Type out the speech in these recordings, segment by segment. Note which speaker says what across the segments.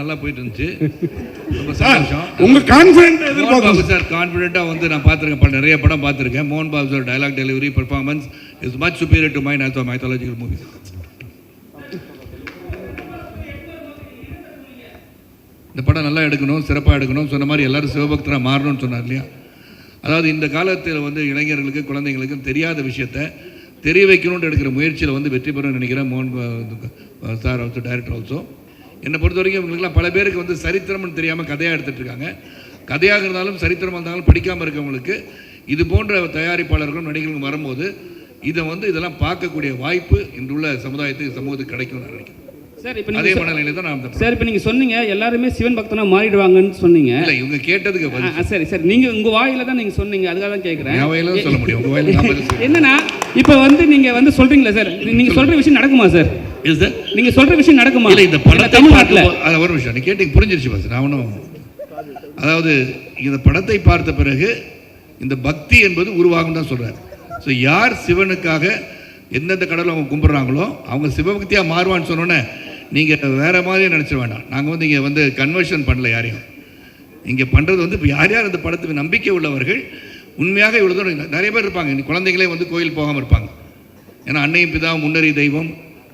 Speaker 1: நல்லா போயிட்டு இருந்துச்சு. ரொம்ப சந்தோஷம்.
Speaker 2: உங்க கான்ஃபிடென்ட்
Speaker 1: மோகன் பாபு சார் கான்ஃபிடென்ட்டா வந்து நான் பார்த்துருக்கேன், நிறைய படம் பார்த்துருக்கேன். மோகன் Babu sir dialogue delivery performance is much superior to mine as a mythological movie. இந்த படம் நல்லா எடுக்கணும், சிறப்பாக எடுக்கணும், சொன்ன மாதிரி எல்லாரும் சிவபக்தராக மாறணும்னு சொன்னார் இல்லையா? அதாவது இந்த காலத்தில் வந்து இளைஞர்களுக்கு குழந்தைங்களுக்கு தெரியாத விஷயத்தை தெரிய வைக்கணும்னு எடுக்கிற முயற்சியில் வந்து வெற்றி பெறும்னு நினைக்கிறேன். மோகன் சார் ஆல்சோ டைரக்டர் ஆல்சோ. என்னை பொறுத்த வரைக்கும் இவங்களுக்குலாம் பல பேருக்கு வந்து சரித்திரம்னு தெரியாமல் கதையாக எடுத்துகிட்டு இருக்காங்க. கதையாக இருந்தாலும் சரித்திரம் இருந்தாலும் படிக்காமல் இருக்கவங்களுக்கு இது போன்ற தயாரிப்பாளர்களும் நடிகர்களும் வரும்போது இதை வந்து இதெல்லாம் பார்க்கக்கூடிய வாய்ப்பு இன்றுள்ள சமூகத்துக்கு கிடைக்கும் நான் நினைக்கிறேன்.
Speaker 3: சார் இப்போ
Speaker 1: அதே மனநிலை தான் நான்.
Speaker 3: சார் இப்போ நீங்கள் சொன்னீங்க எல்லாருமே சிவன் பக்தனா மாறிடுவாங்கன்னு சொன்னீங்க.
Speaker 1: இல்லை, இவங்க கேட்டதுக்கு
Speaker 3: சரி சரி, நீங்கள் உங்கள் வாயில தான் நீங்கள் சொன்னீங்க, அதுக்காக தான் கேட்குறேன்.
Speaker 1: என் வாயில தான் சொல்ல முடியும், உங்கள் வாயில
Speaker 3: என்னன்னா இப்போ வந்து நீங்கள் வந்து சொல்கிறீங்களா சார், நீங்கள் சொல்கிற விஷயம் நடக்குமா சார்?
Speaker 1: இஸ் சார்
Speaker 3: நீங்கள் சொல்கிற விஷயம் நடக்குமா?
Speaker 1: இல்லை, இந்த படத்தை
Speaker 3: தமிழ்நாட்டில்
Speaker 1: அது ஒரு விஷயம் நீ கேட்டீங்க, புரிஞ்சிருச்சு பாஸ். நான் ஒன்றும், அதாவது இந்த படத்தை பார்த்த பிறகு இந்த பக்தி என்பது உருவாகும் தான் சொல்கிறார். ஸோ யார் சிவனுக்காக எந்தெந்த கடவுளை அவங்க கும்பிட்றாங்களோ அவங்க சிவபக்தியாக மாறுவான்னு சொன்னோன்னே நீங்கள் வேறு மாதிரியே நினச்சிட வேண்டாம். நாங்கள் வந்து இங்கே வந்து கன்வர்ஷன் பண்ணல யாரையும். இங்கே பண்ணுறது வந்து இப்போ யார் யார் இந்த படத்துக்கு நம்பிக்கை உள்ளவர்கள் உண்மையாக இவ்வளோ தூரம் நிறைய பேர் இருப்பாங்க. குழந்தைங்களே வந்து கோயில் போகாமல் இருப்பாங்க. ஏன்னா அன்னையும் பிதாவும் முன்னறி தெய்வம்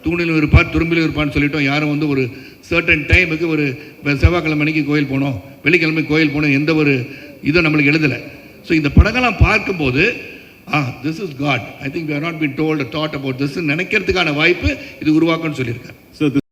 Speaker 1: தூணிலும் இருப்பார் துரும்பிலும் இருப்பான்னு சொல்லிட்டோம். யாரும் வந்து ஒரு சர்டன் டைமுக்கு ஒரு செவ்வாய்க்கிழமைக்கு கோயில் போனோம், வெள்ளிக்கிழமை கோயில் போனோம், எந்த ஒரு இதுவும் நம்மளுக்கு எழுதலை. ஸோ இந்த படங்கள்லாம் பார்க்கும்போது this is God, I think we are not been told thought about this நினைக்கிறதுக்கான வாய்ப்பு இது உருவாக்கும்னு சொல்லியிருக்காரு.